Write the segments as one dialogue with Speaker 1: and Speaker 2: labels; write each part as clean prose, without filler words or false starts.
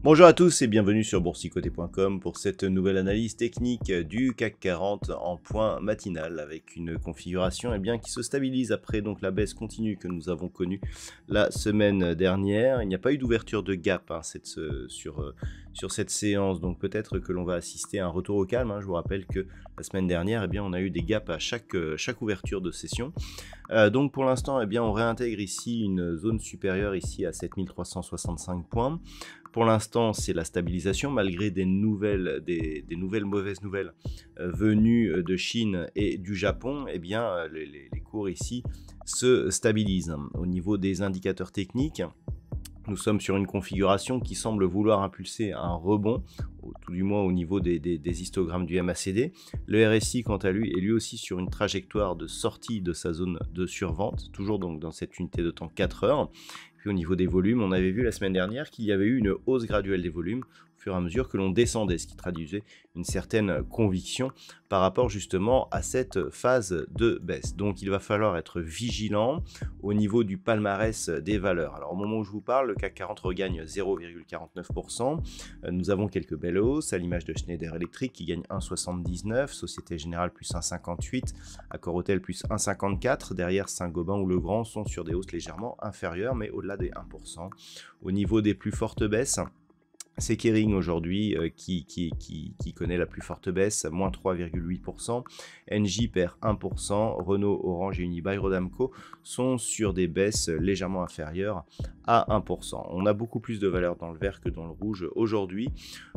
Speaker 1: Bonjour à tous et bienvenue sur boursicoté.com pour cette nouvelle analyse technique du CAC 40 en point matinal avec une configuration qui se stabilise après donc la baisse continue que nous avons connue la semaine dernière. Il n'y a pas eu d'ouverture de gap sur cette séance, donc peut-être que l'on va assister à un retour au calme. Je vous rappelle que la semaine dernière, on a eu des gaps à chaque ouverture de session. Donc pour l'instant, on réintègre ici une zone supérieure ici à 7365 points. Pour l'instant, c'est la stabilisation malgré des nouvelles mauvaises nouvelles venues de Chine et du Japon. Les cours ici se stabilisent. Au niveau des indicateurs techniques, nous sommes sur une configuration qui semble vouloir impulser un rebond, tout du moins au niveau des histogrammes du MACD. Le RSI, quant à lui, est lui aussi sur une trajectoire de sortie de sa zone de survente, toujours donc dans cette unité de temps 4 heures. Puis au niveau des volumes, on avait vu la semaine dernière qu'il y avait eu une hausse graduelle des volumes au fur et à mesure que l'on descendait, ce qui traduisait une certaine conviction par rapport justement à cette phase de baisse. Donc il va falloir être vigilant au niveau du palmarès des valeurs. Alors au moment où je vous parle, le CAC 40 regagne 0,49%. Nous avons quelques belles hausses à l'image de Schneider Electric qui gagne 1,79, Société Générale plus 1,58, Accor Hôtel plus 1,54. Derrière, Saint-Gobain ou Legrand sont sur des hausses légèrement inférieures, mais au-delà des 1%. Au niveau des plus fortes baisses, c'est Kering aujourd'hui qui connaît la plus forte baisse, moins 3,8%. Engie perd 1%. Renault, Orange et Unibail-Rodamco sont sur des baisses légèrement inférieures à 1%. On a beaucoup plus de valeur dans le vert que dans le rouge aujourd'hui.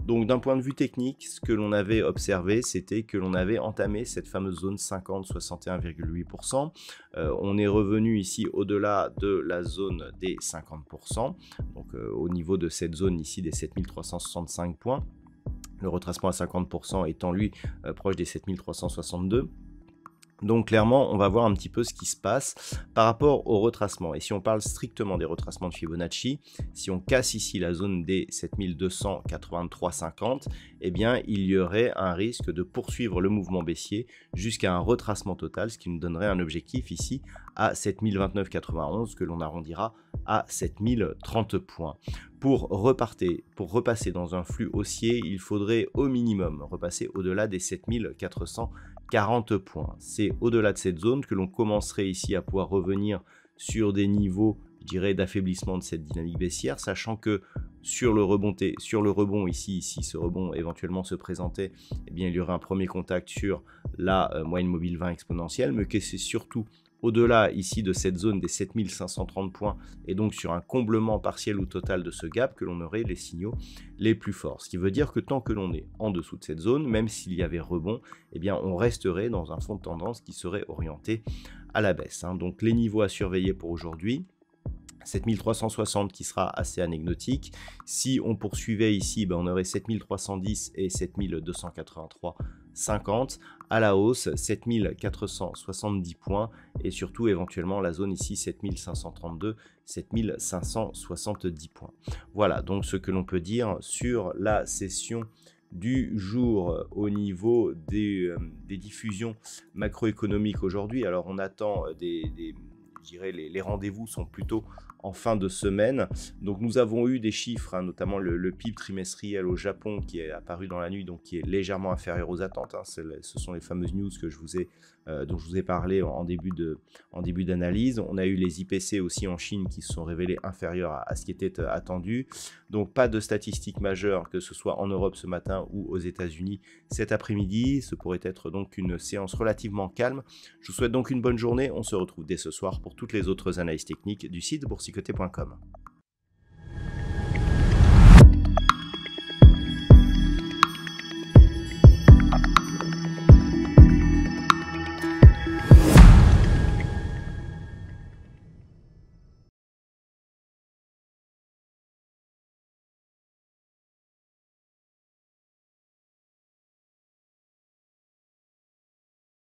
Speaker 1: Donc d'un point de vue technique, ce que l'on avait observé, c'était que l'on avait entamé cette fameuse zone 50-61,8%. On est revenu ici au-delà de la zone des 50%. Donc au niveau de cette zone ici des 7365 points, le retracement à 50% étant lui proche des 7362. Donc clairement, on va voir un petit peu ce qui se passe par rapport au retracement. Et si on parle strictement des retracements de Fibonacci, si on casse ici la zone des 7283,50, il y aurait un risque de poursuivre le mouvement baissier jusqu'à un retracement total, ce qui nous donnerait un objectif ici à 7029,91 que l'on arrondira à 7030 points. Pour repasser dans un flux haussier, il faudrait au minimum repasser au-delà des 7440 points. C'est au-delà de cette zone que l'on commencerait ici à pouvoir revenir sur des niveaux, je dirais, d'affaiblissement de cette dynamique baissière, sachant que sur le rebond ici, si ce rebond éventuellement se présentait, il y aurait un premier contact sur la moyenne mobile 20 exponentielle, mais que c'est surtout au-delà ici de cette zone des 7530 points et donc sur un comblement partiel ou total de ce gap que l'on aurait les signaux les plus forts. Ce qui veut dire que tant que l'on est en dessous de cette zone, même s'il y avait rebond, on resterait dans un fond de tendance qui serait orienté à la baisse. Donc les niveaux à surveiller pour aujourd'hui. 7360 qui sera assez anecdotique. Si on poursuivait ici, on aurait 7310 et 7283,50. À la hausse, 7470 points et surtout éventuellement la zone ici 7532, 7570 points. Voilà donc ce que l'on peut dire sur la session du jour au niveau des diffusions macroéconomiques aujourd'hui. Alors on attend je dirais les rendez-vous sont plutôt en fin de semaine. Donc nous avons eu des chiffres, notamment le PIB trimestriel au Japon qui est apparu dans la nuit, donc qui est légèrement inférieur aux attentes. Ce sont les fameuses news que dont je vous ai parlé en début d'analyse. On a eu les IPC aussi en Chine qui se sont révélés inférieurs à ce qui était attendu. Donc pas de statistiques majeures, que ce soit en Europe ce matin ou aux États-Unis cet après-midi. Ce pourrait être donc une séance relativement calme. Je vous souhaite donc une bonne journée. On se retrouve dès ce soir pour toutes les autres analyses techniques du site boursicoté.com.